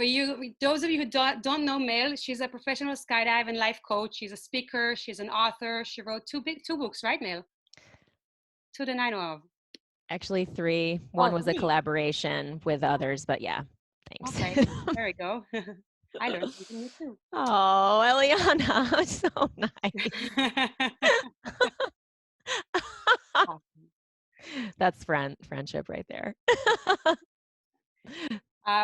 for you, those of you who don't know Mel, she's a professional skydive and life coach. She's a speaker. She's an author. She wrote two books, right, Mel? Two that I know of. Actually, 3. One Oh, was a three. collaboration with others, but yeah, thanks. Okay, there we go. I learned something new too. Oh, Eliana, so nice. Awesome. That's friendship right there.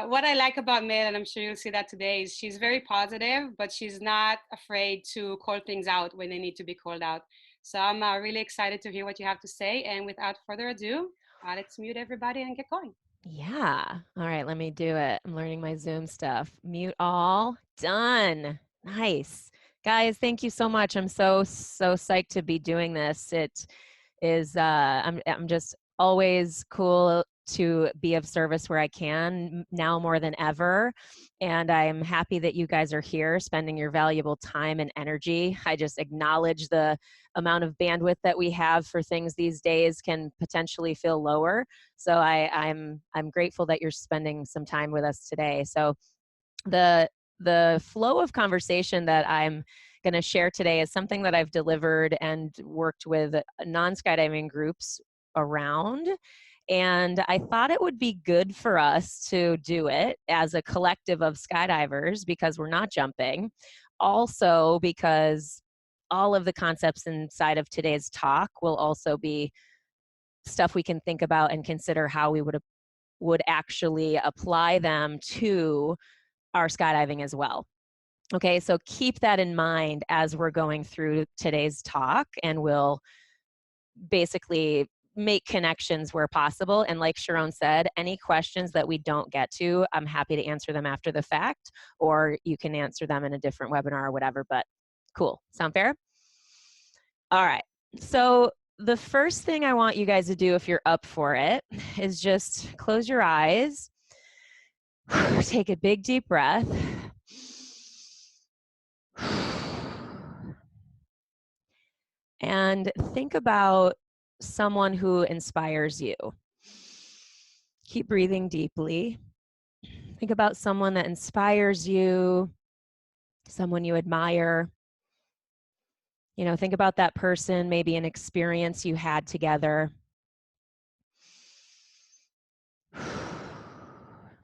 What I like about Mel, and I'm sure you'll see that today, is she's very positive, but she's not afraid to call things out when they need to be called out. So I'm really excited to hear what you have to say. And without further ado, let's mute everybody and get going. Yeah. All right, let me do it. I'm learning my Zoom stuff. Mute all. Done. Nice. Guys, thank you so much. I'm so psyched to be doing this. It is I'm just always cool to be of service where I can, now more than ever. And I'm happy that you guys are here spending your valuable time and energy. I just acknowledge the amount of bandwidth that we have for things these days can potentially feel lower. So I'm grateful that you're spending some time with us today. So the flow of conversation that I'm going to share today is something that I've delivered and worked with non-skydiving groups around. And I thought it would be good for us to do it as a collective of skydivers because we're not jumping. Also, because all of the concepts inside of today's talk will also be stuff we can think about and consider how we would actually apply them to our skydiving as well. Okay, so keep that in mind as we're going through today's talk, and we'll basically make connections where possible. And like Sharon said, any questions that we don't get to, I'm happy to answer them after the fact, or you can answer them in a different webinar or whatever, but cool. Sound fair? All right, so the first thing I want you guys to do if you're up for it is just close your eyes, take a big deep breath, and think about someone who inspires you. Keep breathing deeply. Think about someone that inspires you, someone you admire. You know, think about that person, maybe an experience you had together.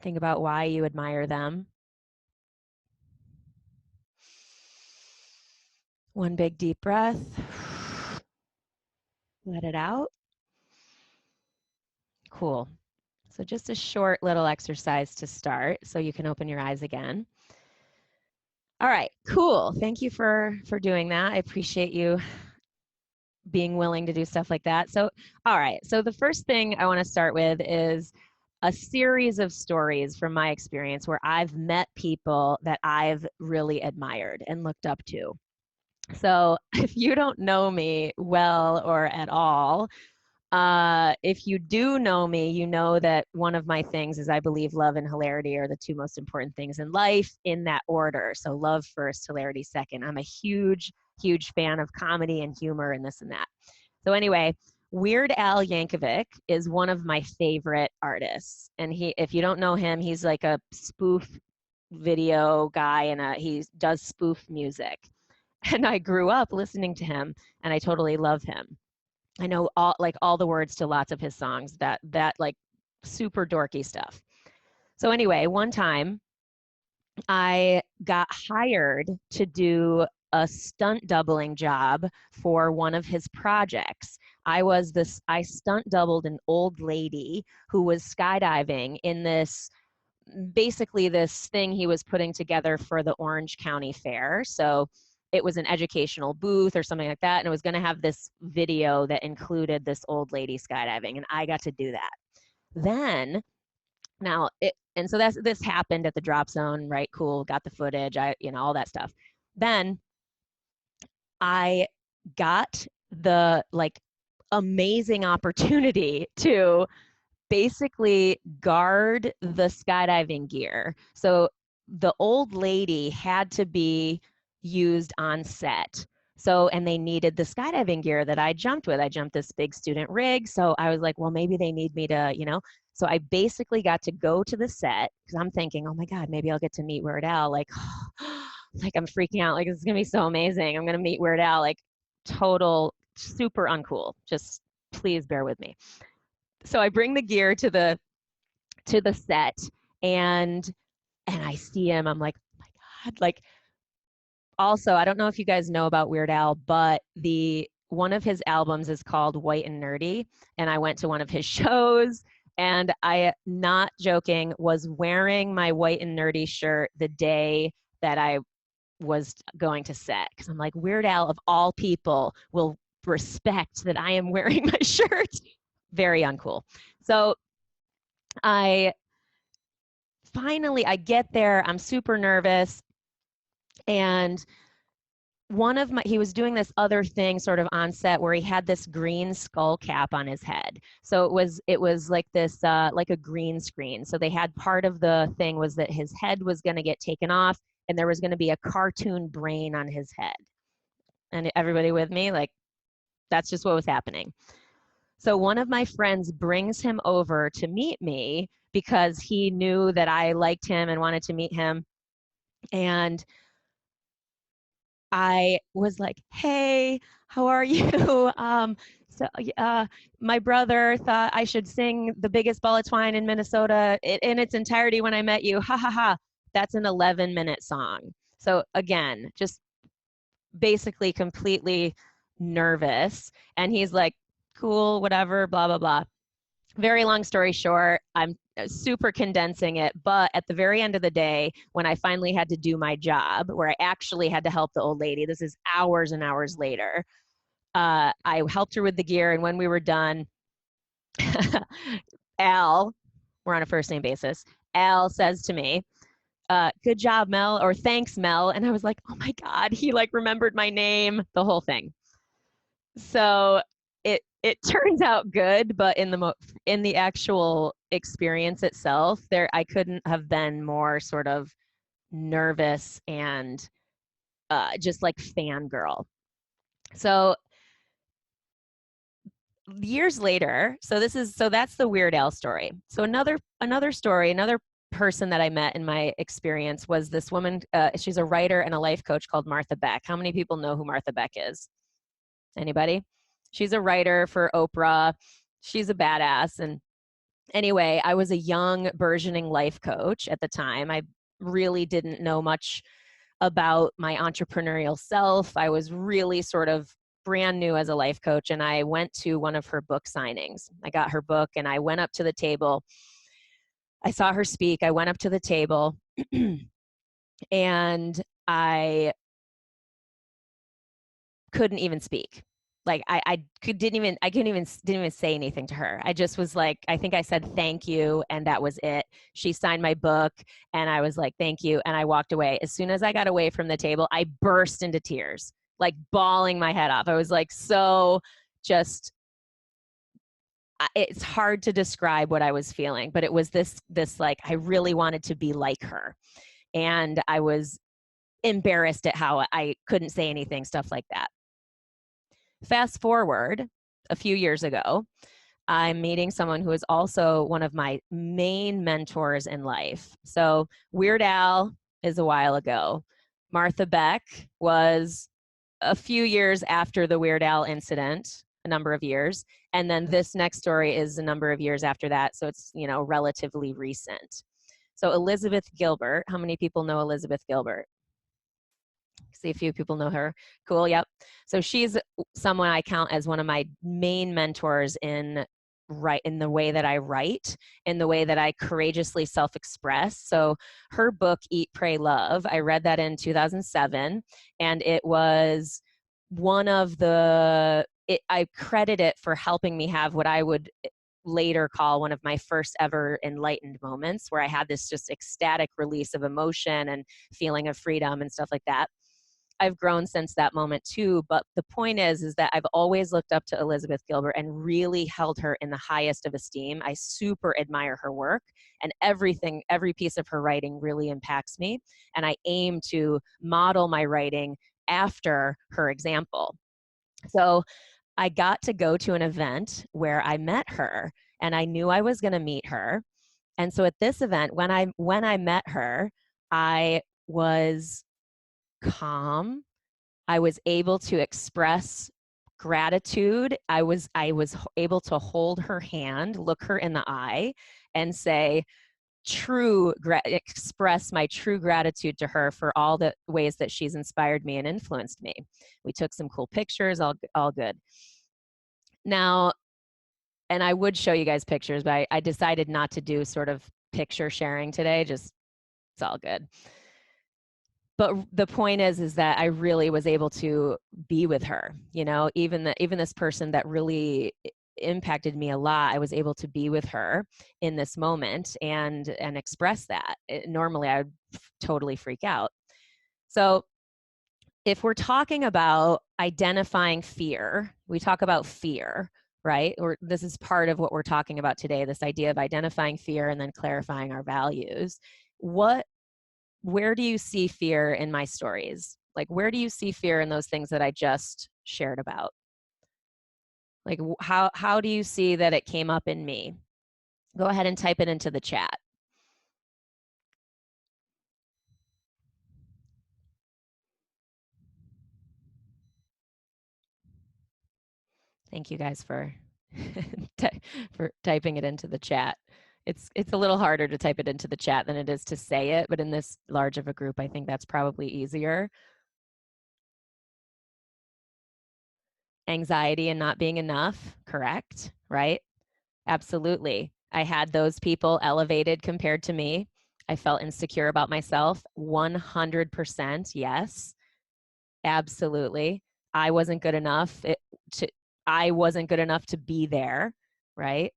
Think about why you admire them. One big deep breath. Let it out. Cool. So just a short little exercise to start so you can open your eyes again. All right, cool. Thank you for doing that. I appreciate you being willing to do stuff like that. So, all right. So the first thing I want to start with is a series of stories from my experience where I've met people that I've really admired and looked up to. So if you don't know me well or at all, if you do know me, you know that one of my things is I believe love and hilarity are the two most important things in life in that order. So love first, hilarity second. I'm a huge fan of comedy and humor and this and that. So anyway, Weird Al Yankovic is one of my favorite artists. And if you don't know him, he's like a spoof video guy and he does spoof music. And I grew up listening to him and I totally love him. I know all the words to lots of his songs, that like super dorky stuff. So anyway, one time I got hired to do a stunt doubling job for one of his projects. I stunt doubled an old lady who was skydiving in basically this thing he was putting together for the Orange County Fair. So it was an educational booth or something like that. And it was going to have this video that included this old lady skydiving. And I got to do that. Then, so this happened at the drop zone, right? Cool. Got the footage, all that stuff. Then I got the amazing opportunity to basically guard the skydiving gear. So the old lady had to be used on set So, and they needed the skydiving gear that I jumped with. I jumped this big student rig. So I was like, well, maybe they need me to, So I basically got to go to the set because I'm thinking, oh my God, maybe I'll get to meet Weird Al. Like, like I'm freaking out. Like, it's going to be so amazing. I'm going to meet Weird Al. Like, total, super uncool. Just please bear with me. So I bring the gear to the set and I see him. I'm like, oh my God, like, also, I don't know if you guys know about Weird Al, but one of his albums is called White and Nerdy, and I went to one of his shows, and I, not joking, was wearing my White and Nerdy shirt the day that I was going to set, because I'm like, Weird Al of all people will respect that I am wearing my shirt. Very uncool. So I get there, I'm super nervous, and he was doing this other thing sort of on set where he had this green skull cap on his head. So it was like this like a green screen. So they had, part of the thing was that his head was going to get taken off and there was going to be a cartoon brain on his head. And everybody with me, like, that's just what was happening. So one of my friends brings him over to meet me because he knew that I liked him and wanted to meet him. And I was like, hey, how are you? So my brother thought I should sing The Biggest Ball of Twine in Minnesota in its entirety when I met you. Ha ha ha. That's an 11-minute song. So again, just basically completely nervous. And he's like, cool, whatever, blah, blah, blah. Very long story short, I'm super condensing it, but at the very end of the day, when I finally had to do my job, where I actually had to help the old lady, this is hours and hours later, I helped her with the gear, and when we were done, Al, we're on a first name basis, Al says to me, good job, Mel, or thanks, Mel. And I was like, oh my God, he like remembered my name, the whole thing. So it turns out good, but in the actual experience itself, I couldn't have been more sort of nervous and just like fangirl. So years later, so that's the Weird Al story. So another story, another person that I met in my experience was this woman. She's a writer and a life coach called Martha Beck. How many people know who Martha Beck is? Anybody? She's a writer for Oprah. She's a badass. And anyway, I was a young burgeoning life coach at the time. I really didn't know much about my entrepreneurial self. I was really sort of brand new as a life coach, and I went to one of her book signings. I got her book and I went up to the table. I saw her speak. I went up to the table and I couldn't even speak. Like didn't even say anything to her. I just was like, I think I said thank you, and that was it. She signed my book, and I was like, thank you, and I walked away. As soon as I got away from the table, I burst into tears, like bawling my head off. I was like, so just, it's hard to describe what I was feeling, but it was this like, I really wanted to be like her, and I was embarrassed at how I couldn't say anything, stuff like that. Fast forward a few years ago, I'm meeting someone who is also one of my main mentors in life. So Weird Al is a while ago. Martha Beck was a few years after the Weird Al incident, a number of years. And then this next story is a number of years after that. So it's, relatively recent. So Elizabeth Gilbert, how many people know Elizabeth Gilbert? See a few people know her. Cool. Yep. So she's someone I count as one of my main mentors in the way that I write, in the way that I courageously self-express. So her book, Eat, Pray, Love, I read that in 2007, and it was one of I credit it for helping me have what I would later call one of my first ever enlightened moments, where I had this just ecstatic release of emotion and feeling of freedom and stuff like that. I've grown since that moment too, but the point is that I've always looked up to Elizabeth Gilbert and really held her in the highest of esteem. I super admire her work, and every piece of her writing really impacts me. And I aim to model my writing after her example. So I got to go to an event where I met her, and I knew I was going to meet her. And so at this event, when I met her, I was calm. I was able to express gratitude. I was able to hold her hand, look her in the eye, and say, express my true gratitude to her for all the ways that she's inspired me and influenced me. We took some cool pictures, all good. Now, and I would show you guys pictures, but I decided not to do sort of picture sharing today. Just, it's all good. But the point is that I really was able to be with her. You know, even this person that really impacted me a lot, I was able to be with her in this moment and express that. Normally I would totally freak out. So if we're talking about identifying fear, we talk about fear, right? Or this is part of what we're talking about today, this idea of identifying fear and then clarifying our values. Where do you see fear in my stories? Like, where do you see fear in those things that I just shared about? Like, how do you see that it came up in me? Go ahead and type it into the chat. Thank you guys for for typing it into the chat. It's a little harder to type it into the chat than it is to say it, but in this large of a group, I think that's probably easier. Anxiety and not being enough, correct, right? Absolutely. I had those people elevated compared to me. I felt insecure about myself. 100% yes. Absolutely. I wasn't good enough I wasn't good enough to be there, right?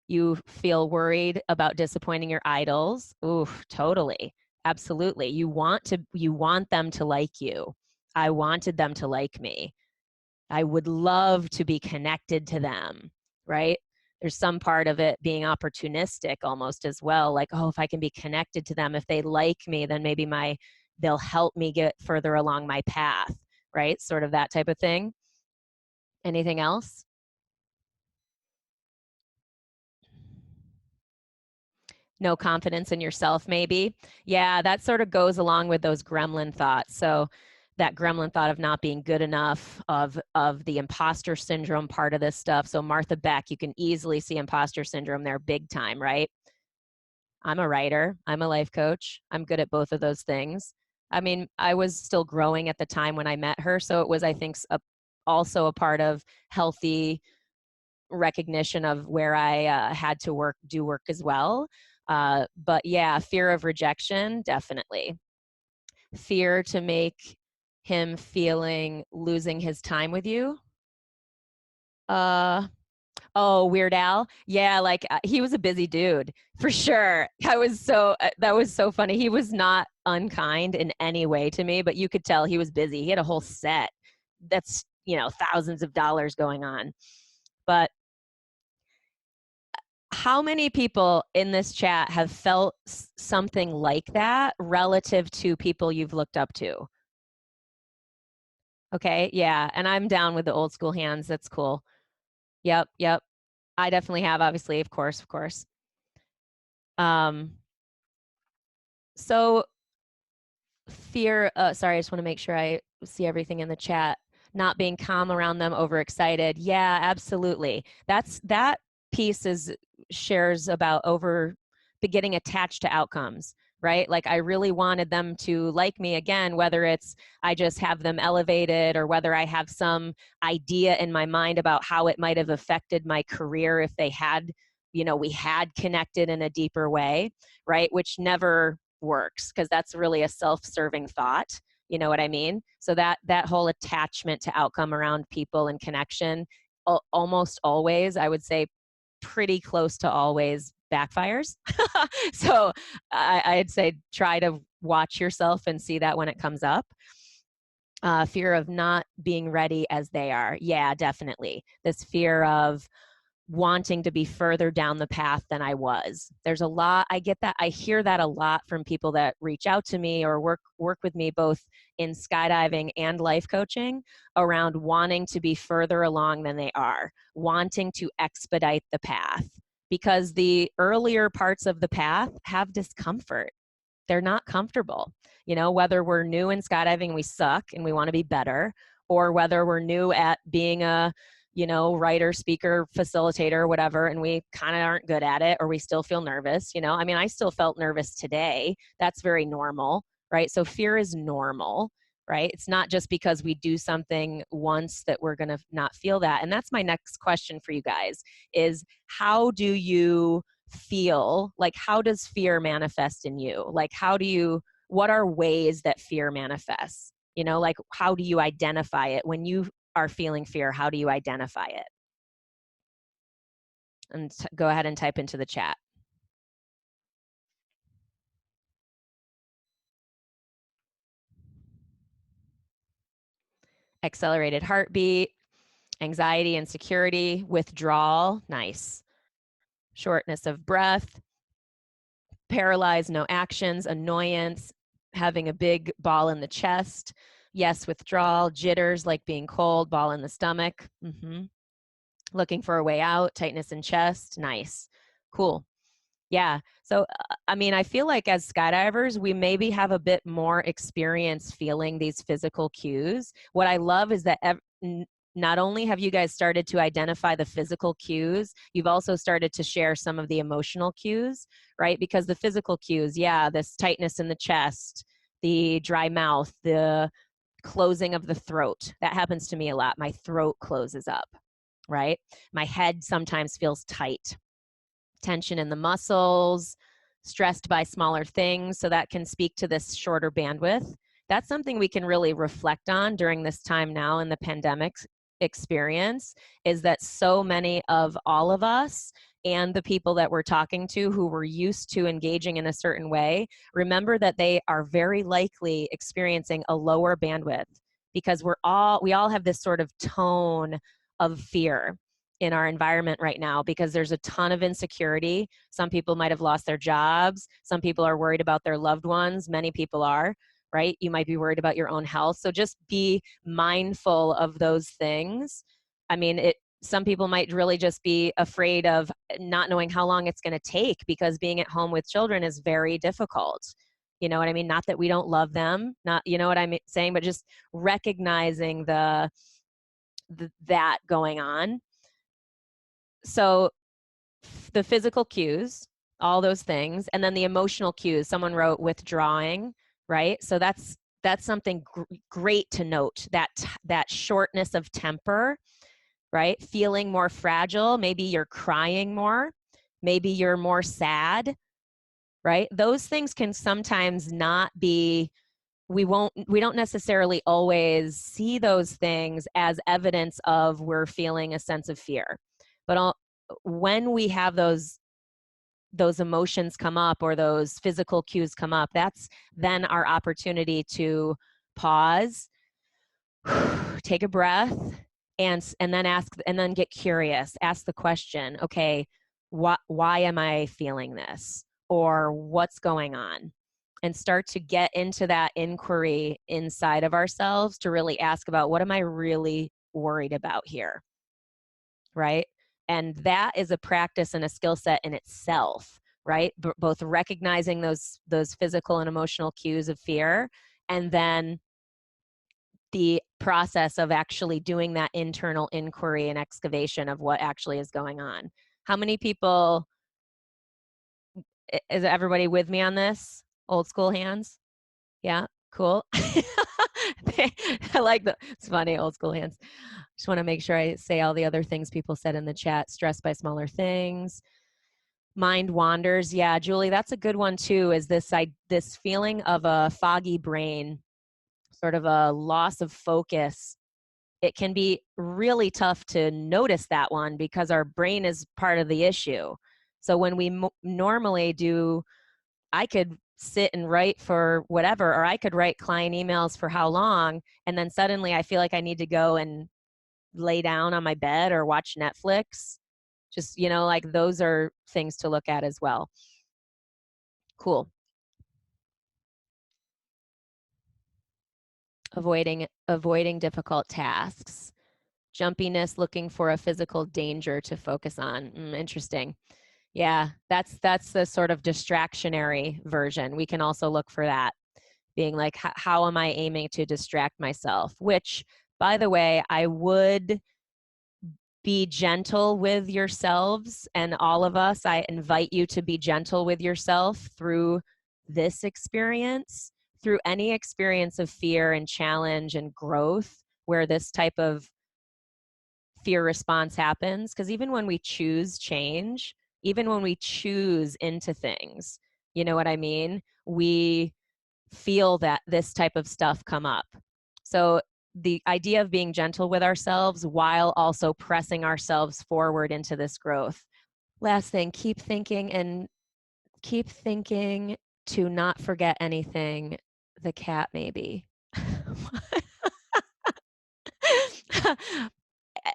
You feel worried about disappointing your idols. Ooh, totally. Absolutely. You want them to like you. I wanted them to like me. I would love to be connected to them, right? There's some part of it being opportunistic almost as well. Like, oh, if I can be connected to them, if they like me, then maybe they'll help me get further along my path, right? Sort of that type of thing. Anything else? No confidence in yourself, maybe. Yeah, that sort of goes along with those gremlin thoughts. So that gremlin thought of not being good enough, of the imposter syndrome part of this stuff. So Martha Beck, you can easily see imposter syndrome there big time, right? I'm a writer, I'm a life coach, I'm good at both of those things. I mean, I was still growing at the time when I met her, so it was, I think, also a part of healthy recognition of where I had to do work as well. But yeah, fear of rejection, definitely. Fear to make him feeling losing his time with you. Oh, Weird Al. Yeah, like he was a busy dude for sure. That was so funny. He was not unkind in any way to me, but you could tell he was busy. He had a whole set that's, thousands of dollars going on. But how many people in this chat have felt something like that relative to people you've looked up to? Okay, yeah, and I'm down with the old school hands. That's cool. Yep, yep. I definitely have, obviously, of course, of course. So fear, sorry, I just want to make sure I see everything in the chat. Not being calm around them, overexcited. Yeah, absolutely. That piece shares about getting attached to outcomes, right? Like I really wanted them to like me again, whether it's I just have them elevated or whether I have some idea in my mind about how it might have affected my career if they had, we had connected in a deeper way, right? Which never works because that's really a self-serving thought. You know what I mean? So that whole attachment to outcome around people and connection, almost always, I would say pretty close to always, backfires. So I'd say try to watch yourself and see that when it comes up. Fear of not being ready as they are. Yeah, definitely. This fear of wanting to be further down the path than I was. There's a lot, I get that, I hear that a lot from people that reach out to me or work with me both in skydiving and life coaching around wanting to be further along than they are, wanting to expedite the path because the earlier parts of the path have discomfort. They're not comfortable. You know, whether we're new in skydiving and we suck and we want to be better, or whether we're new at being a, you know, writer, speaker, facilitator, whatever, and we kind of aren't good at it, or we still feel nervous. You know, I mean, I still felt nervous today. That's very normal, right? So fear is normal, right? It's not just because we do something once that we're going to not feel that. And that's my next question for you guys is how do you feel? Like, how does fear manifest in you? Like, what are ways that fear manifests? You know, like, how do you identify it when you are feeling fear? How do you identify it? And go ahead and type into the chat. Accelerated heartbeat, anxiety, insecurity, withdrawal, nice. Shortness of breath, paralyzed, no actions, annoyance, having a big ball in the chest, yes, withdrawal, jitters, like being cold, ball in the stomach, looking for a way out, tightness in chest, nice, cool. Yeah. So, I mean, I feel like as skydivers, we maybe have a bit more experience feeling these physical cues. What I love is that not only have you guys started to identify the physical cues, you've also started to share some of the emotional cues, right? Because the physical cues, yeah, this tightness in the chest, the dry mouth, the closing of the throat, that happens to me a lot. My throat closes up, right? My head sometimes feels tight. Tension in the muscles, stressed by smaller things. So that can speak to this shorter bandwidth. That's something we can really reflect on during this time now in the pandemic experience, is that so many of all of us and the people that we're talking to who were used to engaging in a certain way, remember that they are very likely experiencing a lower bandwidth because we all have this sort of tone of fear in our environment right now because there's a ton of insecurity. Some people might have lost their jobs. Some people are worried about their loved ones. Many people are, right? You might be worried about your own health. So just be mindful of those things. I mean, some people might really just be afraid of not knowing how long it's going to take because being at home with children is very difficult. You know what I mean? Not that we don't love them, not, you know what I'm saying, but just recognizing that going on. So the physical cues, all those things, and then the emotional cues. Someone wrote withdrawing, right? So that's something great to note, that shortness of temper, right? Feeling more fragile. Maybe you're crying more. Maybe you're more sad, right? Those things can sometimes not be, we don't necessarily always see those things as evidence of we're feeling a sense of fear. But when we have those emotions come up or those physical cues come up, that's then our opportunity to pause, take a breath, and then get curious. Ask the question, okay, why am I feeling this? Or what's going on? And start to get into that inquiry inside of ourselves to really ask about, what am I really worried about here? Right? And that is a practice and a skill set in itself, right? Both recognizing those physical and emotional cues of fear, and then the process of actually doing that internal inquiry and excavation of what actually is going on. How many people, is everybody with me on this? Old school hands? Yeah, cool. I like it's funny, old school hands. Just want to make sure I say all the other things people said in the chat. Stressed by smaller things. Mind wanders. Yeah, Julie, that's a good one too, is this feeling of a foggy brain, sort of a loss of focus. It can be really tough to notice that one because our brain is part of the issue. So when we normally do, I could sit and write for whatever, or I could write client emails for how long, and then suddenly I feel like I need to go and lay down on my bed or watch Netflix. Just, like those are things to look at as well. Cool. Avoiding difficult tasks. Jumpiness, looking for a physical danger to focus on. Interesting. Yeah, that's the sort of distractionary version. We can also look for that, being like, how am I aiming to distract myself? Which, by the way, I would be gentle with yourselves, and all of us, I invite you to be gentle with yourself through this experience, through any experience of fear and challenge and growth where this type of fear response happens. Because even when we choose change, even when we choose into things, you know what I mean? We feel that this type of stuff come up. So the idea of being gentle with ourselves while also pressing ourselves forward into this growth. Last thing, keep thinking to not forget anything. The cat, maybe.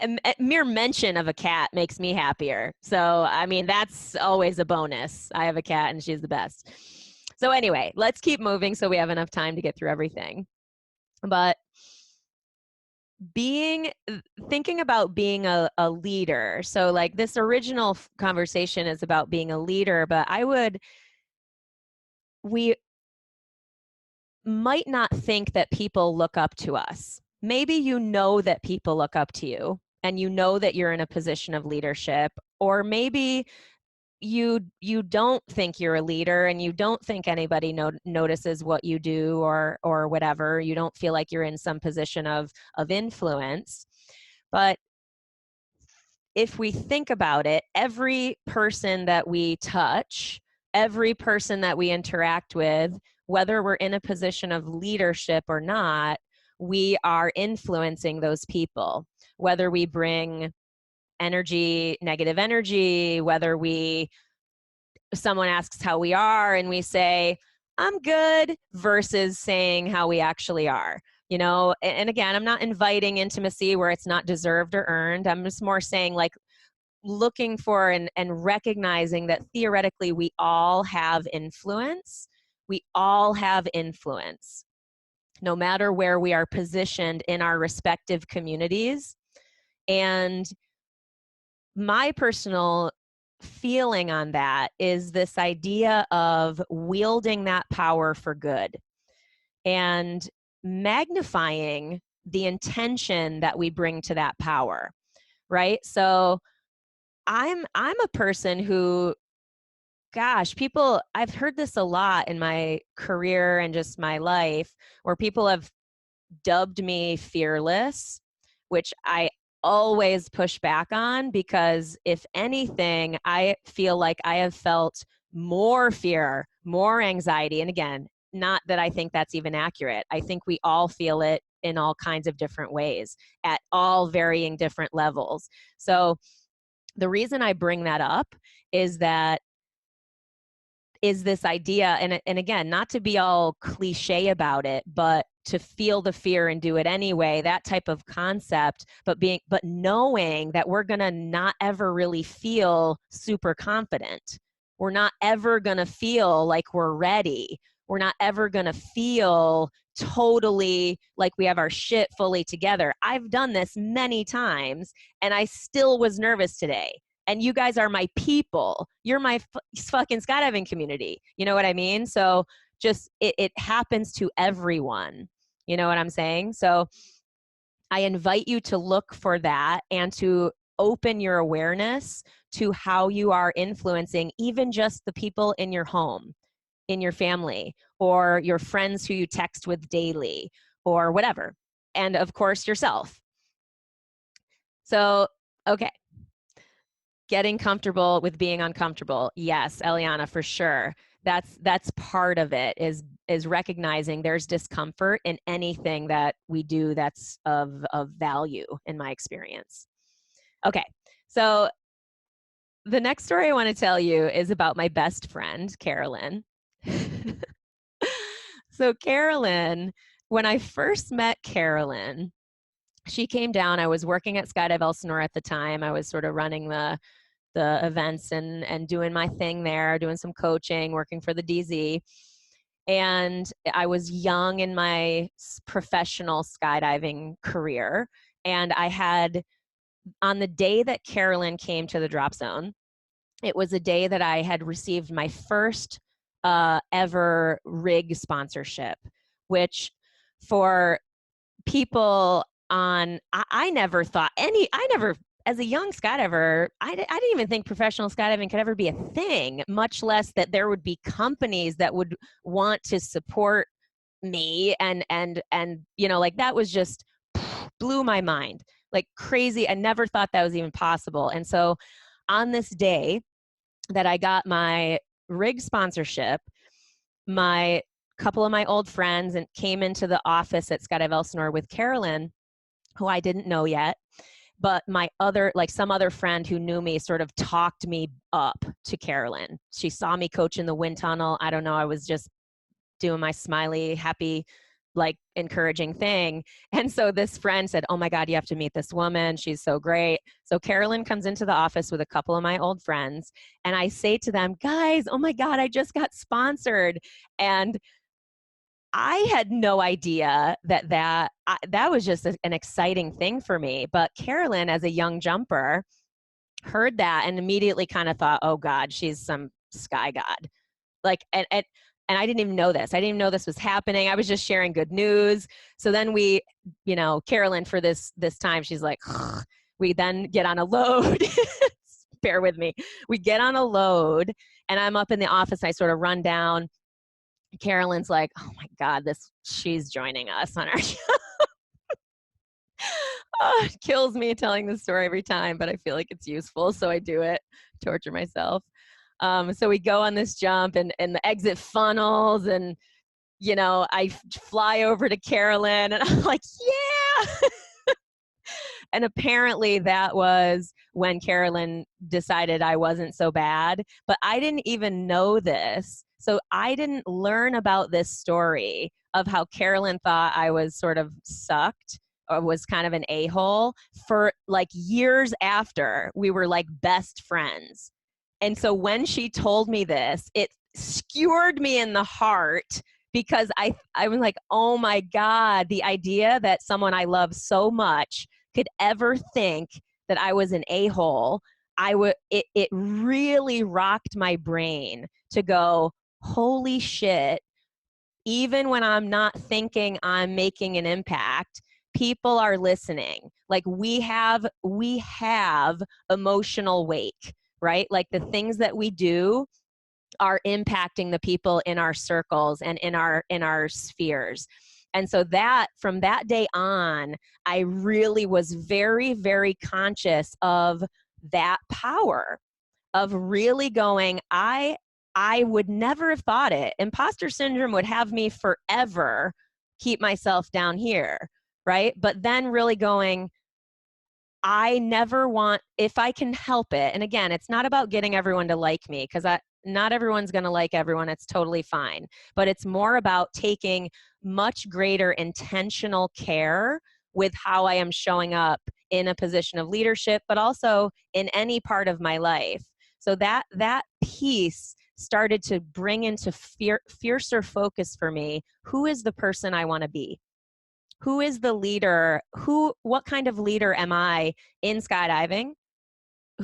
A mere mention of a cat makes me happier. So, I mean, that's always a bonus. I have a cat and she's the best. So, anyway, let's keep moving so we have enough time to get through everything. But thinking about being a leader. So, like, this original conversation is about being a leader, but we might not think that people look up to us. Maybe you know that people look up to you and you know that you're in a position of leadership, or maybe you don't think you're a leader and you don't think anybody notices what you do or whatever. You don't feel like you're in some position of influence. But if we think about it, every person that we touch, every person that we interact with, whether we're in a position of leadership or not, we are influencing those people. Whether we bring energy, negative energy, whether someone asks how we are and we say, I'm good, versus saying how we actually are. And again, I'm not inviting intimacy where it's not deserved or earned. I'm just more saying, like, looking for and recognizing that theoretically we all have influence. We all have influence, no matter where we are positioned in our respective communities. And my personal feeling on that is this idea of wielding that power for good and magnifying the intention that we bring to that power, right? So I'm a person who, gosh, I've heard this a lot in my career and just my life, where people have dubbed me fearless, which I always push back on, because if anything, I feel like I have felt more fear, more anxiety. And again, not that I think that's even accurate. I think we all feel it in all kinds of different ways at all varying different levels. So the reason I bring that up is this idea, and again, not to be all cliche about it, but to feel the fear and do it anyway, that type of concept, but knowing that we're going to not ever really feel super confident. We're not ever going to feel like we're ready. We're not ever going to feel totally like we have our shit fully together. I've done this many times and I still was nervous today. And you guys are my people. You're my fucking skydiving community. You know what I mean? So just, it happens to everyone. You know what I'm saying? So I invite you to look for that and to open your awareness to how you are influencing even just the people in your home, in your family, or your friends who you text with daily, or whatever. And of course, yourself. So, okay. Getting comfortable with being uncomfortable. Yes, Eliana, for sure. That's part of it, is recognizing there's discomfort in anything that we do that's of value, in my experience. Okay, so the next story I want to tell you is about my best friend, Carolyn. So Carolyn, when I first met Carolyn, she came down. I was working at Skydive Elsinore at the time. I was sort of running the the events and doing my thing there, doing some coaching, working for the DZ. And I was young in my professional skydiving career. And I had, on the day that Carolyn came to the drop zone, it was a day that I had received my first ever rig sponsorship, which for people on, I never thought as a young skydiver, I didn't even think professional skydiving could ever be a thing, much less that there would be companies that would want to support me. And like, that was just blew my mind like crazy. I never thought that was even possible. And so on this day that I got my rig sponsorship, my couple of my old friends and came into the office at Skydive Elsinore with Carolyn, who I didn't know yet, but some other friend who knew me sort of talked me up to Carolyn. She saw me coach in the wind tunnel. I don't know, I was just doing my smiley, happy, like encouraging thing. And so this friend said, "Oh my God, you have to meet this woman. She's so great." So Carolyn comes into the office with a couple of my old friends. And I say to them, "Guys, oh my God, I just got sponsored." And I had no idea that was just an exciting thing for me. But Carolyn, as a young jumper, heard that and immediately kind of thought, "Oh God, she's some sky god." Like, and I didn't even know this. I didn't even know this was happening. I was just sharing good news. So then we, Carolyn, for this time, she's like, we then get on a load. Bear with me. We get on a load and I'm up in the office. I sort of run down. Carolyn's like, "Oh my God, she's joining us on our show." Oh, it kills me telling this story every time, but I feel like it's useful. So I do it, torture myself. So we go on this jump and the exit funnels and, I fly over to Carolyn and I'm like, "Yeah." And apparently that was when Carolyn decided I wasn't so bad, but I didn't even know this. So I didn't learn about this story of how Carolyn thought I was sort of sucked or was kind of an a-hole for like years after we were like best friends. And so when she told me this, it skewered me in the heart because I was like, "Oh my God, the idea that someone I love so much could ever think that I was an a-hole." It really rocked my brain to go, "Holy shit, even when I'm not thinking I'm making an impact, people are listening." Like we have emotional weight, right? Like the things that we do are impacting the people in our circles and in our spheres. And so that from that day on, I really was very, very conscious of that power of really going, I would never have thought it. Imposter syndrome would have me forever keep myself down here, right? But then really going, I never want, if I can help it. And again, it's not about getting everyone to like me because not everyone's going to like everyone. It's totally fine. But it's more about taking much greater intentional care with how I am showing up in a position of leadership, but also in any part of my life. So that piece started to bring into fiercer focus for me. Who is the person I want to be? Who is the leader? What kind of leader am I in skydiving?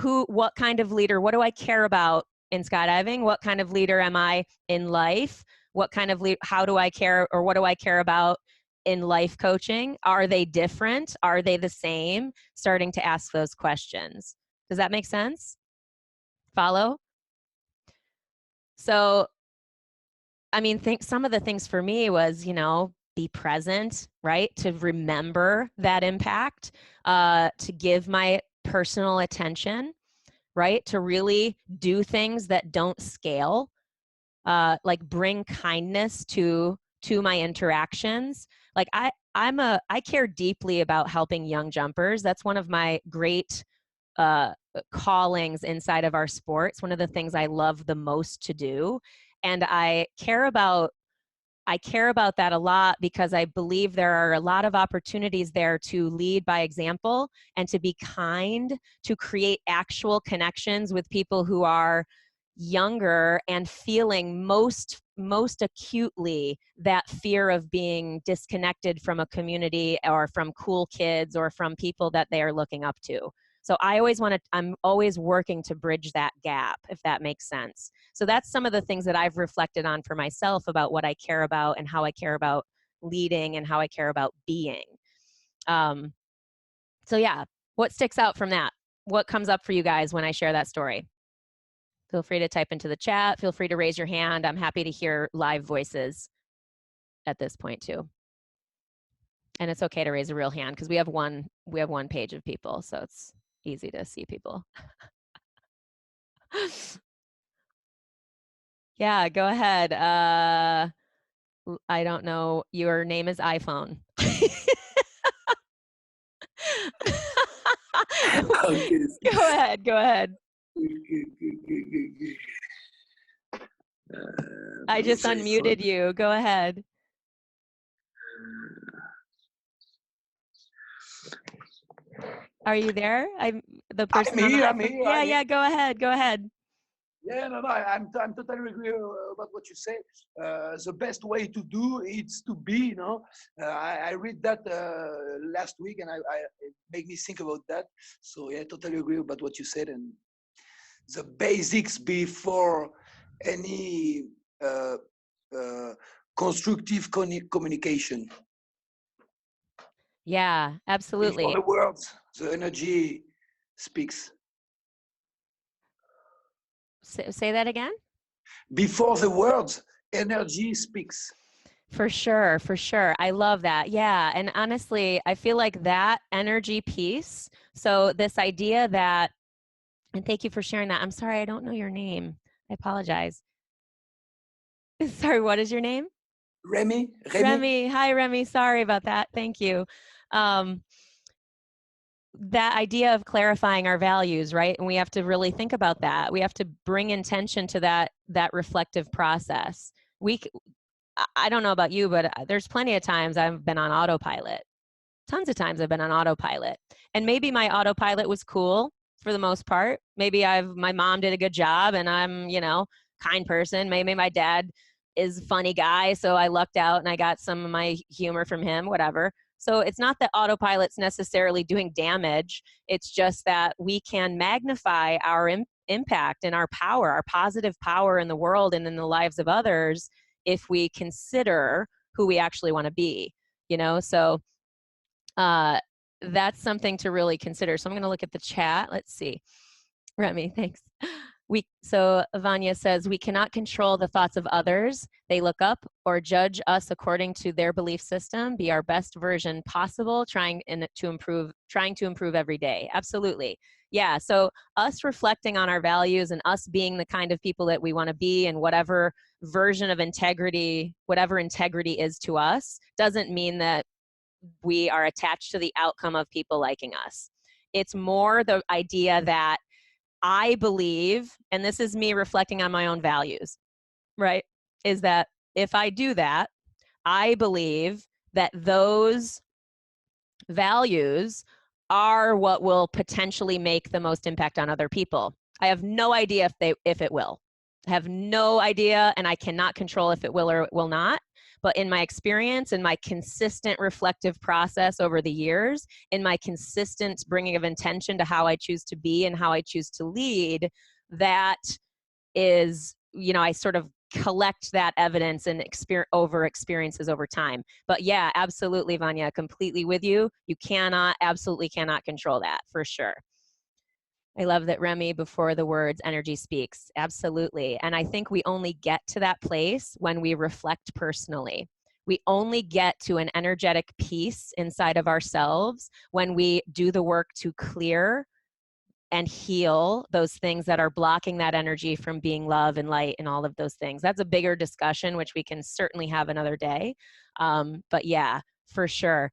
What kind of leader? What do I care about in skydiving? What kind of leader am I in life? What kind of how do I care, or what do I care about in life coaching? Are they different? Are they the same? Starting to ask those questions. Does that make sense? Follow? So, I mean, some of the things for me was, be present, right? To remember that impact, to give my personal attention, right? To really do things that don't scale, like bring kindness to my interactions. Like I care deeply about helping young jumpers. That's one of my great callings inside of our sport. It's one of the things I love the most to do. And I care about I care about that a lot because I believe there are a lot of opportunities there to lead by example and to be kind, to create actual connections with people who are younger and feeling most acutely that fear of being disconnected from a community or from cool kids or from people that they are looking up to. So I'm always working to bridge that gap, if that makes sense. So that's some of the things that I've reflected on for myself about what I care about and how I care about leading and how I care about being. So yeah, what sticks out from that? What comes up for you guys when I share that story? Feel free to type into the chat. Feel free to raise your hand. I'm happy to hear live voices at this point too. And it's okay to raise a real hand because we have one page of people, so it's easy to see people. Yeah, go ahead. I don't know. Your name is iPhone. Okay. Go ahead. Go ahead. I just unmuted you. Go ahead. Are you there? The person on the iPhone. Yeah, yeah. Go ahead. Go ahead. Yeah, no, I'm totally agree about what you say. The best way to do is to be, you know. I read that last week, and it made me think about that. So yeah, totally agree about what you said, and the basics before any constructive communication. Yeah, absolutely. Before the words, the energy speaks. Say that again? Before the words, energy speaks. For sure, for sure. I love that. Yeah. And honestly, I feel like that energy piece. So, this idea that, and thank you for sharing that. I'm sorry, I don't know your name. I apologize. Sorry, what is your name? Remy. Remy. Hi, Remy. Sorry about that. Thank you. That idea of clarifying our values, right? And we have to really think about that. We have to bring intention to that reflective process. I don't know about you, but there's plenty of times I've been on autopilot. Tons of times I've been on autopilot. And maybe my autopilot was cool for the most part. Maybe my mom did a good job and I'm, kind person. Maybe my dad is a funny guy, so I lucked out and I got some of my humor from him, whatever. So it's not that autopilot's necessarily doing damage. It's just that we can magnify our impact and our power, our positive power in the world and in the lives of others if we consider who we actually want to be, So that's something to really consider. So I'm going to look at the chat. Let's see. Remy, thanks. So Vanya says, we cannot control the thoughts of others. They look up or judge us according to their belief system. Be our best version possible, trying to improve every day. Absolutely. Yeah. So us reflecting on our values and us being the kind of people that we want to be and whatever version of integrity, whatever integrity is to us, doesn't mean that we are attached to the outcome of people liking us. It's more the idea that I believe, and this is me reflecting on my own values, right? Is that if I do that, I believe that those values are what will potentially make the most impact on other people. I have no idea if it will. I have no idea, and I cannot control if it will or it will not. But in my experience, in my consistent reflective process over the years, in my consistent bringing of intention to how I choose to be and how I choose to lead, that is, I sort of collect that evidence and experiences over time. But yeah, absolutely, Vanya, completely with you. You absolutely cannot control that, for sure. I love that, Remy, before the words, energy speaks. Absolutely. And I think we only get to that place when we reflect personally. We only get to an energetic peace inside of ourselves when we do the work to clear and heal those things that are blocking that energy from being love and light and all of those things. That's a bigger discussion, which we can certainly have another day. But yeah, for sure.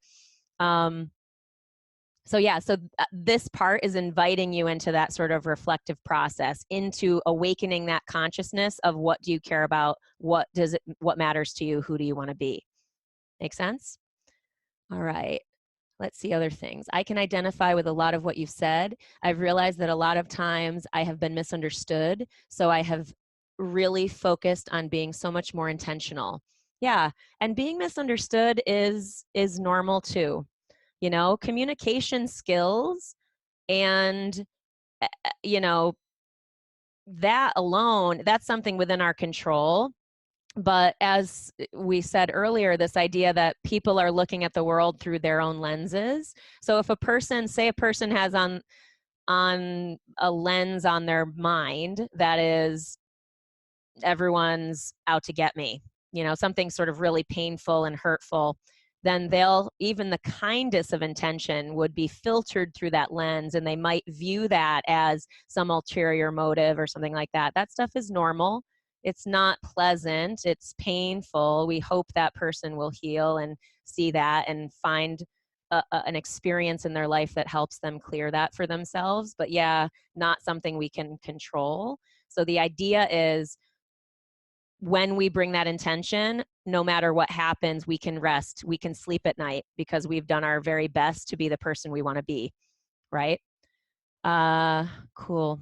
So yeah, so this part is inviting you into that sort of reflective process, into awakening that consciousness of what do you care about, what matters to you, who do you want to be. Make sense? All right. Let's see other things. I can identify with a lot of what you've said. I've realized that a lot of times I have been misunderstood, so I have really focused on being so much more intentional. Yeah, and being misunderstood is normal too. You know, communication skills and you know, that alone, that's something within our control. But as we said earlier, this idea that people are looking at the world through their own lenses. So if a person, say a person has on a lens on their mind that is, everyone's out to get me, you know, something sort of really painful and hurtful, then they'll, even the kindest of intention would be filtered through that lens, and they might view that as some ulterior motive or something like that. That stuff is normal. It's not pleasant. It's painful. We hope that person will heal and see that and find an experience in their life that helps them clear that for themselves. But yeah, not something we can control. So the idea is, when we bring that intention, no matter what happens, we can rest, we can sleep at night because we've done our very best to be the person we want to be, right? Cool.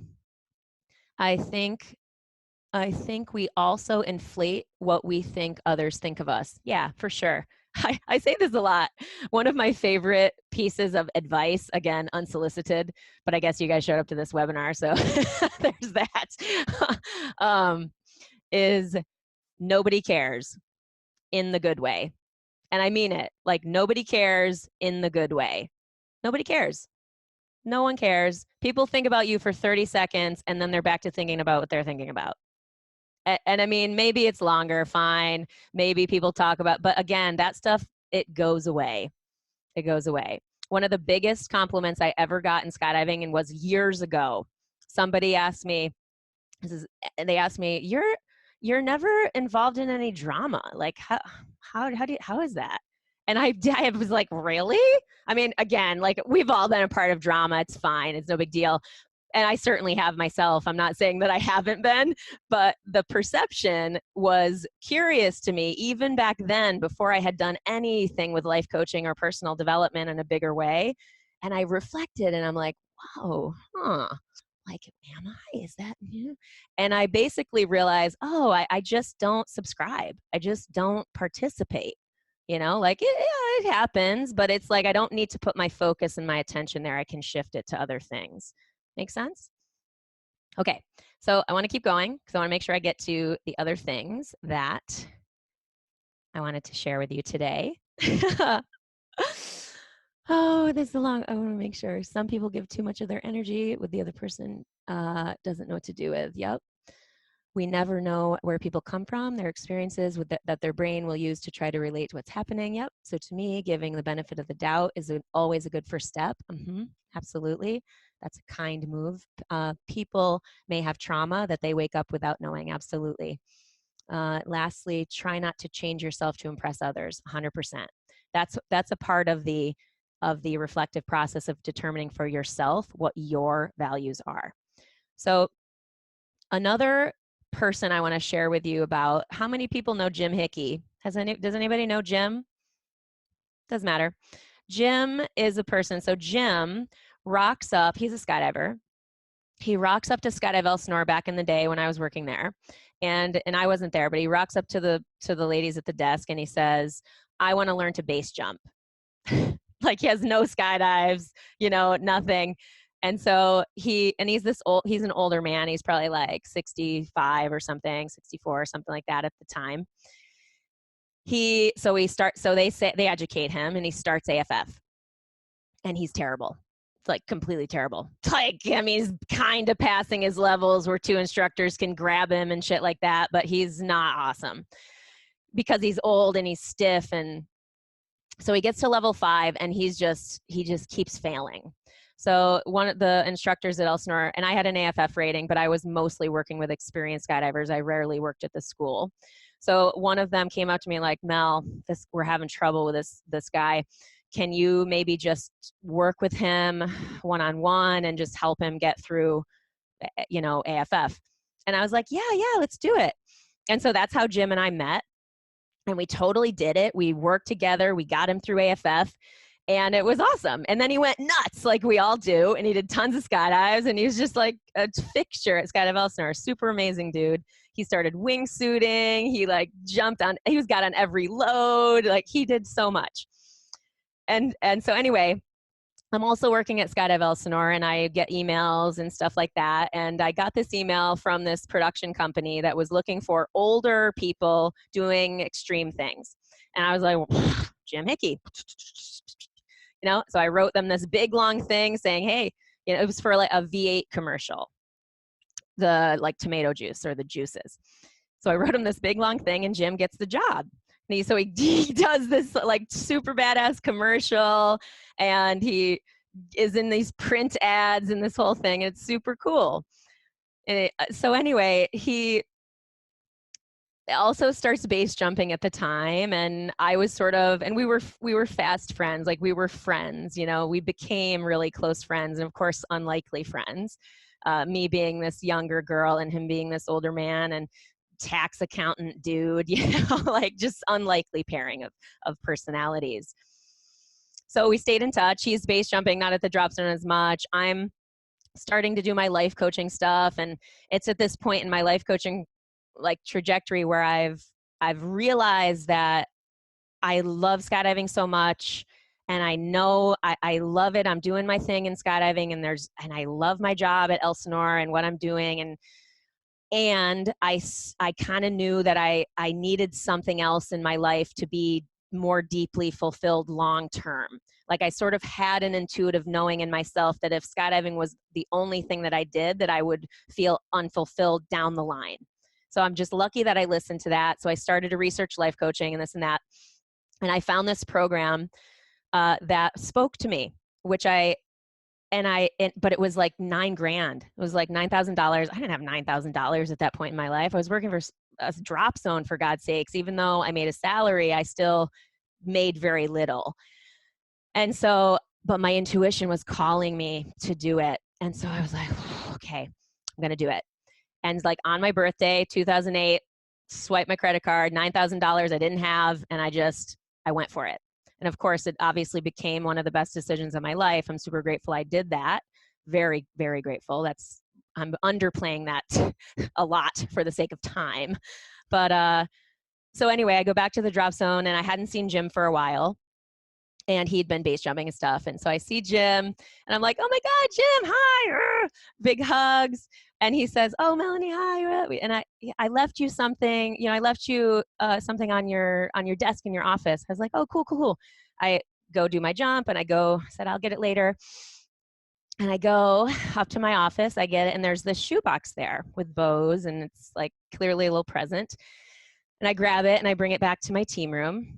I think we also inflate what we think others think of us. Yeah, for sure. I say this a lot. One of my favorite pieces of advice, again, unsolicited, but I guess you guys showed up to this webinar, so there's that, is nobody cares in the good way. And I mean it. Like, nobody cares in the good way. Nobody cares. No one cares. People think about you for 30 seconds and then they're back to thinking about what they're thinking about. And I mean, maybe it's longer, fine. Maybe people talk about, but again, that stuff, it goes away. It goes away. One of the biggest compliments I ever got in skydiving, and was years ago, somebody asked me, they asked me, you're never involved in any drama. Like, how is that? And I was like, really? I mean, again, like, we've all been a part of drama. It's fine. It's no big deal. And I certainly have myself. I'm not saying that I haven't been, but the perception was curious to me even back then, before I had done anything with life coaching or personal development in a bigger way. And I reflected and I'm like, whoa, like, am I? Is that new? And I basically realized, oh, I just don't subscribe. I just don't participate. You know, like, it happens, but it's like, I don't need to put my focus and my attention there. I can shift it to other things. Make sense? Okay, so I want to keep going because I want to make sure I get to the other things that I wanted to share with you today. Oh, this is long. I want to make sure. Some people give too much of their energy with the other person doesn't know what to do with. Yep. We never know where people come from, their experiences with that their brain will use to try to relate to what's happening. Yep. So to me, giving the benefit of the doubt is always a good first step. Absolutely. That's a kind move. People may have trauma that they wake up without knowing. Absolutely. Lastly, try not to change yourself to impress others. 100%. That's a part of the reflective process of determining for yourself what your values are. So another person I want to share with you about, how many people know Jim Hickey? Does anybody know Jim? Doesn't matter. Jim is a person. So Jim rocks up, he's a skydiver. He rocks up to Skydive Elsinore back in the day when I was working there. And I wasn't there, but he rocks up to the ladies at the desk and he says, I want to learn to base jump. Like, he has no skydives, nothing. And so he's an older man. He's probably like 65 or something, 64 or something like that at the time. They educate him and he starts AFF and he's terrible. It's like completely terrible. Like, I mean, he's kind of passing his levels where two instructors can grab him and shit like that, but he's not awesome because he's old and he's stiff. And so he gets to level 5 and he just keeps failing. So one of the instructors at Elsinore, and I had an AFF rating, but I was mostly working with experienced skydivers. I rarely worked at the school. So one of them came up to me like, Mel, we're having trouble with this guy. can you maybe just work with him one-on-one and just help him get through, you know, AFF? And I was like, yeah, let's do it. And so that's how Jim and I met. And we totally did it. We worked together. We got him through AFF. And it was awesome. And then he went nuts like we all do. And he did tons of skydives. And he was just like a fixture at Skydive Elsinore. Super amazing dude. He started wingsuiting. He like jumped on, he was got on every load. Like he did so much. And so anyway, I'm also working at Skydive Elsinore, and I get emails and stuff like that. And I got this email from this production company that was looking for older people doing extreme things. And I was like, well, Jim Hickey. You know, so I wrote them this big long thing saying, hey, you know, it was for like a V8 commercial, the like tomato juice or the juices. So I wrote him this big long thing, and Jim gets the job. And he does this like super badass commercial, and he is in these print ads and this whole thing. It's super cool. So anyway, he also starts base jumping at the time, and I was sort of, and we were fast friends, like we were friends, you know, we became really close friends, and of course unlikely friends, me being this younger girl and him being this older man and tax accountant dude, you know, like just unlikely pairing of personalities. So we stayed in touch. He's base jumping, not at the drop zone as much. I'm starting to do my life coaching stuff, and it's at this point in my life coaching like trajectory where I've realized that I love skydiving so much, and I know I love it. I'm doing my thing in skydiving, and I love my job at Elsinore and what I'm doing, and I kind of knew that I needed something else in my life to be more deeply fulfilled long term. Like I sort of had an intuitive knowing in myself that if skydiving was the only thing that I did, that I would feel unfulfilled down the line. So I'm just lucky that I listened to that. So I started to research life coaching and this and that. And I found this program that spoke to me, but it was like $9,000. It was like $9,000. I didn't have $9,000 at that point in my life. I was working for a drop zone, for God's sakes. Even though I made a salary, I still made very little. And so, but my intuition was calling me to do it. And so I was like, okay, I'm going to do it. And like on my birthday, 2008, swiped my credit card, $9,000 I didn't have. And I went for it. And of course, it obviously became one of the best decisions of my life. I'm super grateful I did that. Very, very grateful. I'm underplaying that a lot for the sake of time. But so anyway, I go back to the drop zone, and I hadn't seen Jim for a while. And he'd been base jumping and stuff. And so I see Jim, and I'm like, oh my God, Jim, hi, big hugs. And he says, oh, Melanie, hi. And I left you something, you know, I left you something on your desk in your office. I was like, oh, cool. I go do my jump, and I said, I'll get it later. And I go up to my office, I get it, and there's this shoebox there with bows, and it's like clearly a little present. And I grab it, and I bring it back to my team room.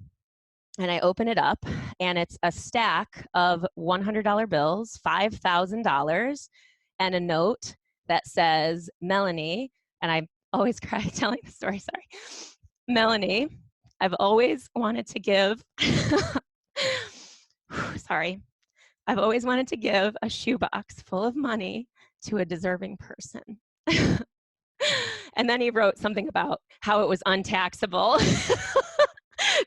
And I open it up, and it's a stack of $100 bills, $5,000, and a note that says, Melanie, and I always cry telling the story, sorry. Melanie, I've always wanted to give, I've always wanted to give a shoebox full of money to a deserving person. And then he wrote something about how it was untaxable.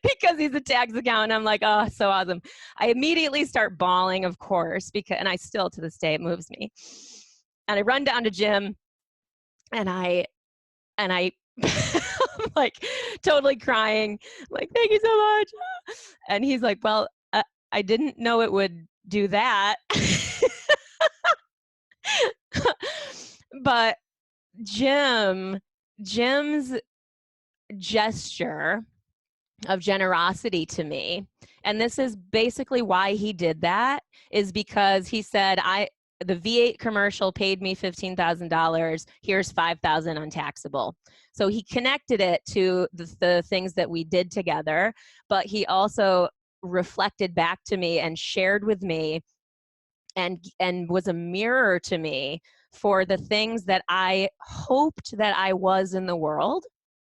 Because he's a tax accountant. I'm like, oh, so awesome. I immediately start bawling, of course, and I still, to this day, it moves me. And I run down to Jim, and I'm like totally crying, like, thank you so much. And he's like, well, I didn't know it would do that. But Jim's gesture of generosity to me, and this is basically why he did that, is because he said, the V8 commercial paid me $15,000. Here's $5,000 untaxable. So he connected it to the things that we did together, but he also reflected back to me and shared with me and was a mirror to me for the things that I hoped that I was in the world,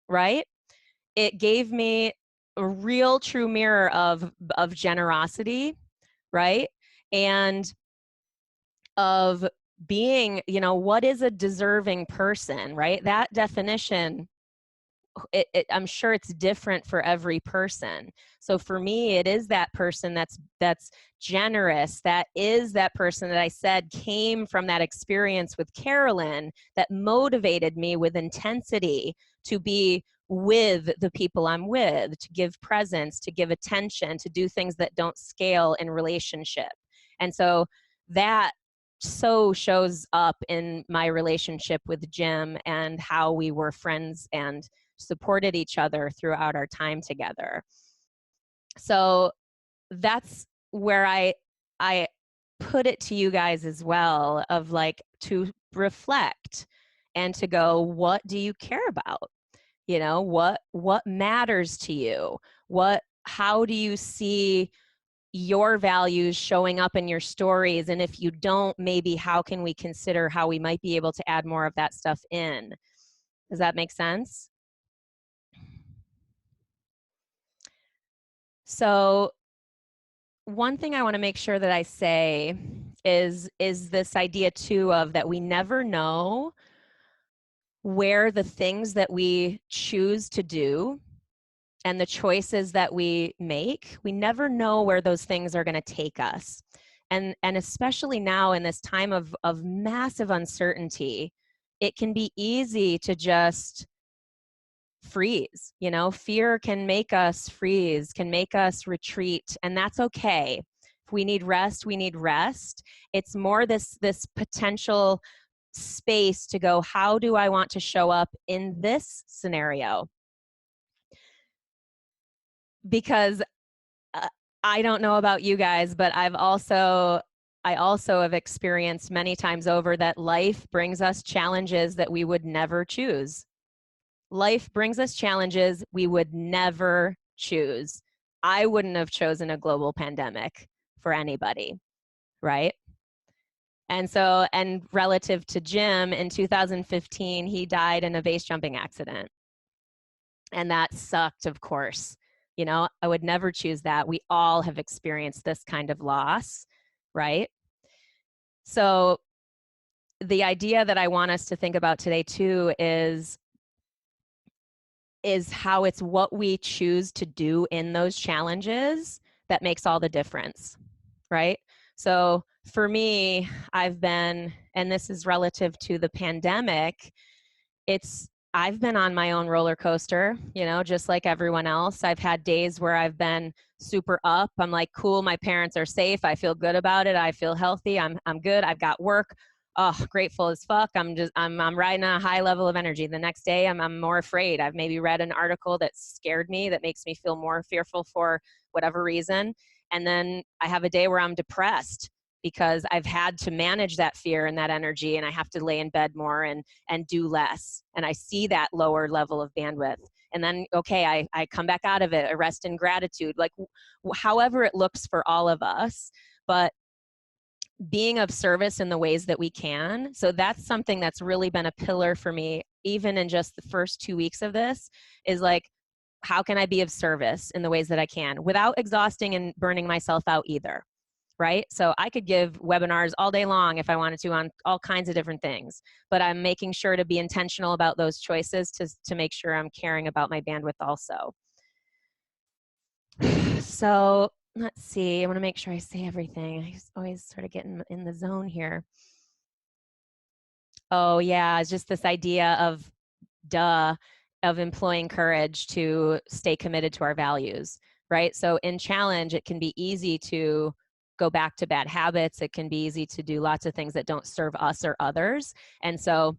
right? It gave me a real true mirror of generosity right? And of being, you know, what is a deserving person, right? That definition, I'm sure it's different for every person. So for me, it is that person that's generous. That is that person that I said came from that experience with Carolyn that motivated me with intensity to be with the people I'm with, to give presence, to give attention, to do things that don't scale in relationship. And so that so shows up in my relationship with Jim and how we were friends and supported each other throughout our time together. So that's where I put it to you guys as well, of like to reflect and to go, what do you care about? You know, what matters to you? How do you see your values showing up in your stories? And if you don't, maybe how can we consider how we might be able to add more of that stuff in? Does that make sense? So one thing I want to make sure that I say is this idea too of that we never know where the things that we choose to do and the choices that we make, we never know where those things are going to take us. And especially now in this time of massive uncertainty, it can be easy to just freeze. You know, fear can make us freeze, can make us retreat, and that's okay. If we need rest, we need rest. It's more this potential space to go, how do I want to show up in this scenario? Because I don't know about you guys, but I also have experienced many times over that life brings us challenges that we would never choose. Life brings us challenges we would never choose. I wouldn't have chosen a global pandemic for anybody, right? And so, and relative to Jim, in 2015, he died in a base jumping accident. And that sucked, of course. You know, I would never choose that. We all have experienced this kind of loss, right? So the idea that I want us to think about today too is how it's what we choose to do in those challenges that makes all the difference, right? So for me, I've been, and this is relative to the pandemic, I've been on my own roller coaster, you know, just like everyone else. I've had days where I've been super up. I'm like, cool, my parents are safe. I feel good about it. I feel healthy. I'm good. I've got work. Oh, grateful as fuck. I'm riding a high level of energy. The next day I'm more afraid. I've maybe read an article that scared me, that makes me feel more fearful for whatever reason. And then I have a day where I'm depressed because I've had to manage that fear and that energy, and I have to lay in bed more and do less. And I see that lower level of bandwidth. And then, okay, I come back out of it, I rest in gratitude, like however it looks for all of us. But being of service in the ways that we can. So that's something that's really been a pillar for me, even in just the first 2 weeks of this, is like, how can I be of service in the ways that I can without exhausting and burning myself out either? Right? So I could give webinars all day long if I wanted to on all kinds of different things, but I'm making sure to be intentional about those choices to make sure I'm caring about my bandwidth also. So let's see, I want to make sure I say everything. I always sort of get in the zone here. Oh yeah, it's just this idea of employing courage to stay committed to our values, right? So in challenge, it can be easy to go back to bad habits. It can be easy to do lots of things that don't serve us or others. And so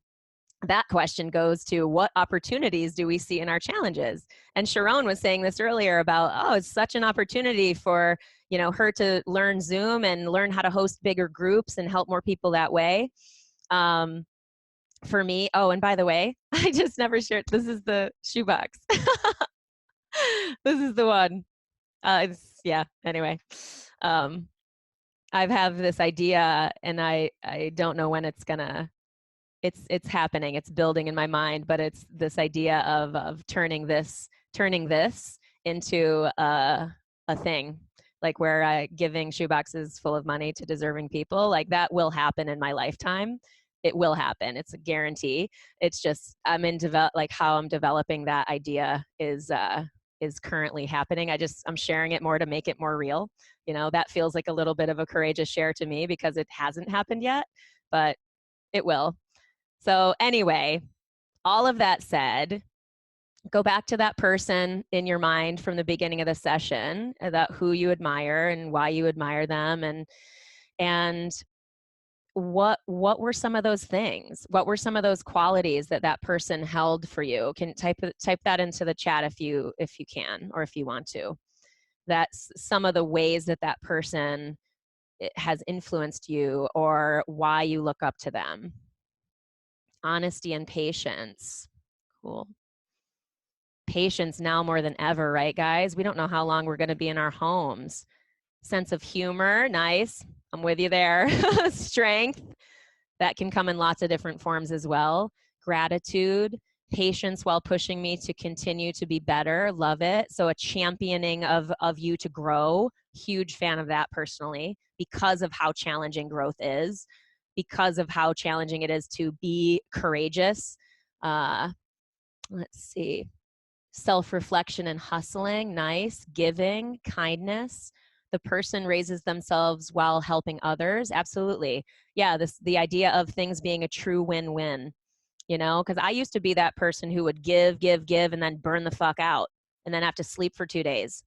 that question goes to, what opportunities do we see in our challenges? And Sharon was saying this earlier about, oh, it's such an opportunity for, you know, her to learn Zoom and learn how to host bigger groups and help more people that way. For me, oh, and by the way, I just never shared, this is the shoebox. This is the one. Yeah, anyway. I have this idea, and I don't know when it's gonna, it's happening, it's building in my mind, but it's this idea of turning this into a thing, like where giving shoeboxes full of money to deserving people, like that will happen in my lifetime. It will happen. It's a guarantee. It's just I'm in like how I'm developing that idea is currently happening. I'm sharing it more to make it more real. You know, that feels like a little bit of a courageous share to me because it hasn't happened yet, but it will. So anyway, all of that said, go back to that person in your mind from the beginning of the session about who you admire and why you admire them, and what were some of those things? What were some of those qualities that person held for you? Can type that into the chat if you can, or if you want to. That's some of the ways that person has influenced you, or why you look up to them. Honesty and patience. Cool. Patience now more than ever, right, guys? We don't know how long we're going to be in our homes. Sense of humor. Nice. I'm with you there. Strength. That can come in lots of different forms as well. Gratitude. Patience while pushing me to continue to be better. Love it. So a championing of you to grow. Huge fan of that personally, because of how challenging growth is, because of how challenging it is to be courageous. Let's see. Self-reflection and hustling. Nice. Giving. Kindness. The person raises themselves while helping others. Absolutely. Yeah, the idea of things being a true win-win. You know, because I used to be that person who would give, and then burn the fuck out and then have to sleep for 2 days.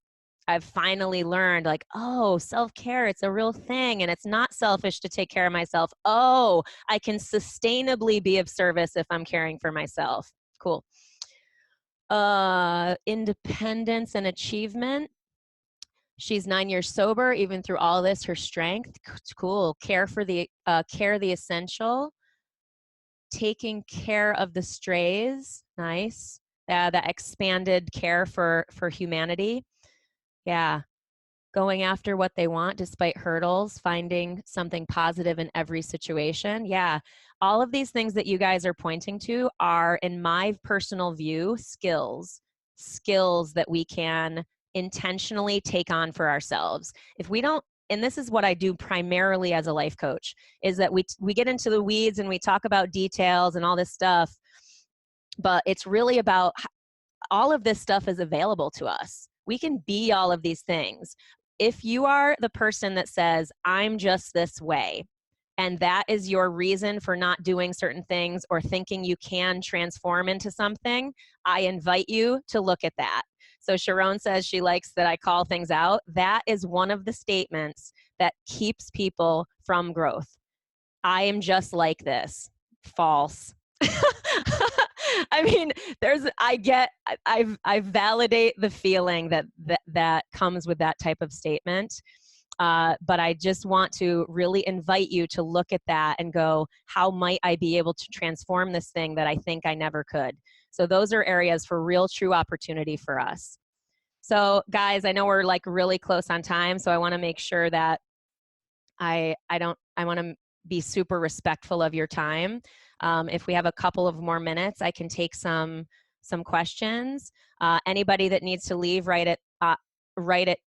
I've finally learned, like, oh, self-care, it's a real thing, and it's not selfish to take care of myself. Oh, I can sustainably be of service if I'm caring for myself. Cool. Independence and achievement. She's 9 years sober, even through all this, her strength. Cool. Care the essential. Taking care of the strays. Nice. That expanded care for humanity. Yeah. Going after what they want despite hurdles, finding something positive in every situation. Yeah. All of these things that you guys are pointing to are, in my personal view, skills that we can intentionally take on for ourselves. If we don't, and this is what I do primarily as a life coach, is that we get into the weeds and we talk about details and all this stuff, but it's really about all of this stuff is available to us. We can be all of these things. If you are the person that says, I'm just this way, and that is your reason for not doing certain things or thinking you can transform into something, I invite you to look at that. So Sharon says she likes that I call things out. That is one of the statements that keeps people from growth. I am just like this. False. I mean, I validate the feeling that comes with that type of statement. But I just want to really invite you to look at that and go, how might I be able to transform this thing that I think I never could? So those are areas for real true opportunity for us. So guys, I know we're like really close on time, so I want to make sure that I want to be super respectful of your time. If we have a couple of more minutes, I can take some questions. Anybody that needs to leave right at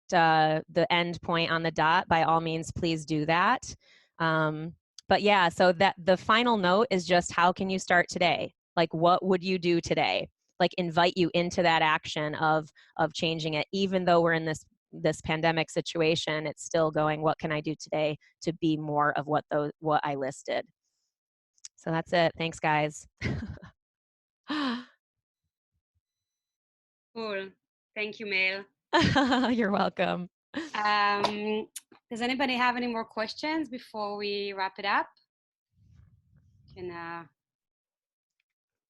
the end point on the dot, by all means, please do that. But yeah, so that the final note is just, how can you start today? Like, what would you do today? Like, invite you into that action of changing it. Even though we're in this pandemic situation, it's still going, what can I do today to be more of what I listed? So that's it. Thanks, guys. Cool. Thank you, Mel. You're welcome. Does anybody have any more questions before we wrap it up?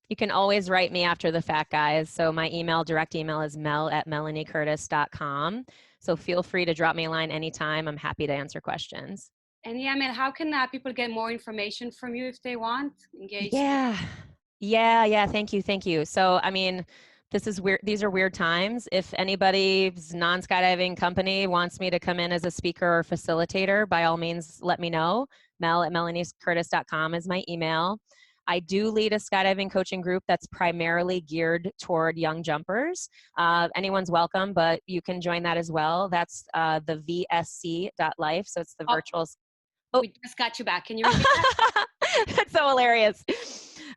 You can always write me after the fact, guys. So my direct email is mel@melaniecurtis.com. So feel free to drop me a line anytime. I'm happy to answer questions. And yeah, Mel, how can people get more information from you if they want? Engage? Yeah. Thank you. So, I mean, this is weird. These are weird times. If anybody's non-skydiving company wants me to come in as a speaker or facilitator, by all means, let me know. Mel@melaniecurtis.com is my email. I do lead a skydiving coaching group that's primarily geared toward young jumpers. Anyone's welcome, but you can join that as well. That's the vsc.life. So it's the virtual. Oh, we just got you back. Can you repeat that? That's so hilarious.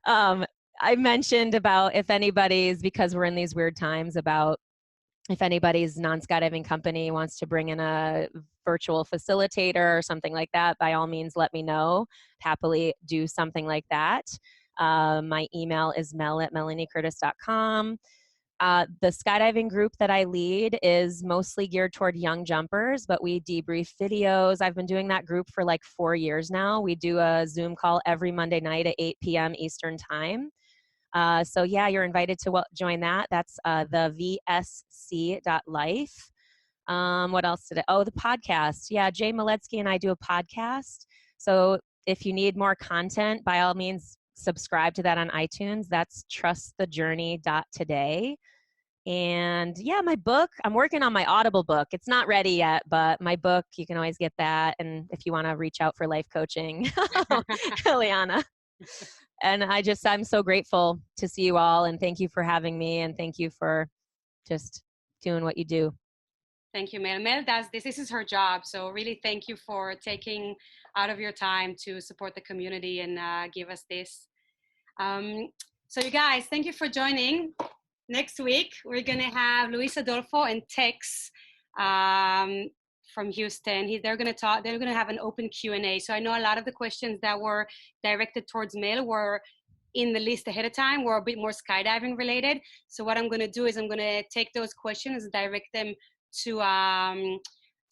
I mentioned about if anybody's, because we're in these weird times, about if anybody's non-skydiving company wants to bring in a virtual facilitator or something like that, by all means, let me know. Happily do something like that. My email is mel@melaniecurtis.com. The skydiving group that I lead is mostly geared toward young jumpers, but we debrief videos. I've been doing that group for like 4 years now. We do a Zoom call every Monday night at 8 p.m. Eastern time. So yeah, you're invited to join that. That's the vsc.life. What else did the podcast. Yeah, Jay Maletsky and I do a podcast. So if you need more content, by all means, subscribe to that on iTunes. That's trustthejourney.today. And yeah, my book, I'm working on my Audible book. It's not ready yet, but my book, you can always get that. And if you want to reach out for life coaching, Liana. And I'm so grateful to see you all, and thank you for having me, and thank you for just doing what you do. Thank you, Mel. Mel does this. This is her job. So really thank you for taking out of your time to support the community and give us this. So you guys, thank you for joining. Next week, we're going to have Luis Adolfo and Tex from Houston. They're going to have an open Q&A. So I know a lot of the questions that were directed towards Mel were in the list ahead of time, were a bit more skydiving related. So what I'm going to do is I'm going to take those questions and direct them to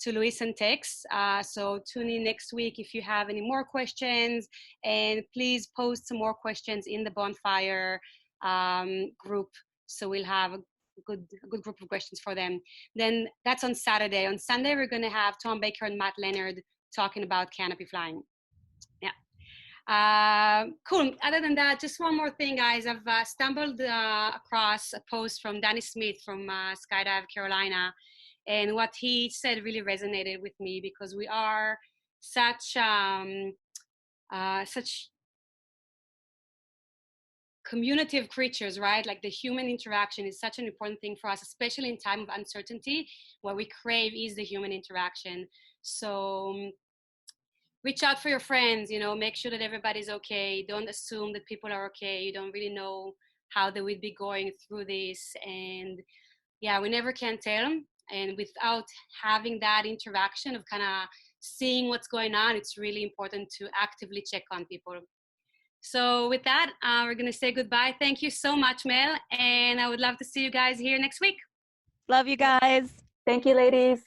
Luis and Tex. So tune in next week if you have any more questions, and please post some more questions in the Bonfire group. So we'll have a good group of questions for them. Then that's on Saturday. On Sunday, we're going to have Tom Baker and Matt Leonard talking about canopy flying. Yeah. Cool. Other than that, just one more thing, guys. I've stumbled across a post from Danny Smith from Skydive Carolina. And what he said really resonated with me, because we are such community of creatures, right? Like the human interaction is such an important thing for us, especially in time of uncertainty. What we crave is the human interaction. So reach out for your friends, make sure that everybody's okay. Don't assume that people are okay. You don't really know how they would be going through this. And yeah, we never can tell. And without having that interaction of kind of seeing what's going on, it's really important to actively check on people. So with that, we're going to say goodbye. Thank you so much, Mel. And I would love to see you guys here next week. Love you guys. Thank you, ladies.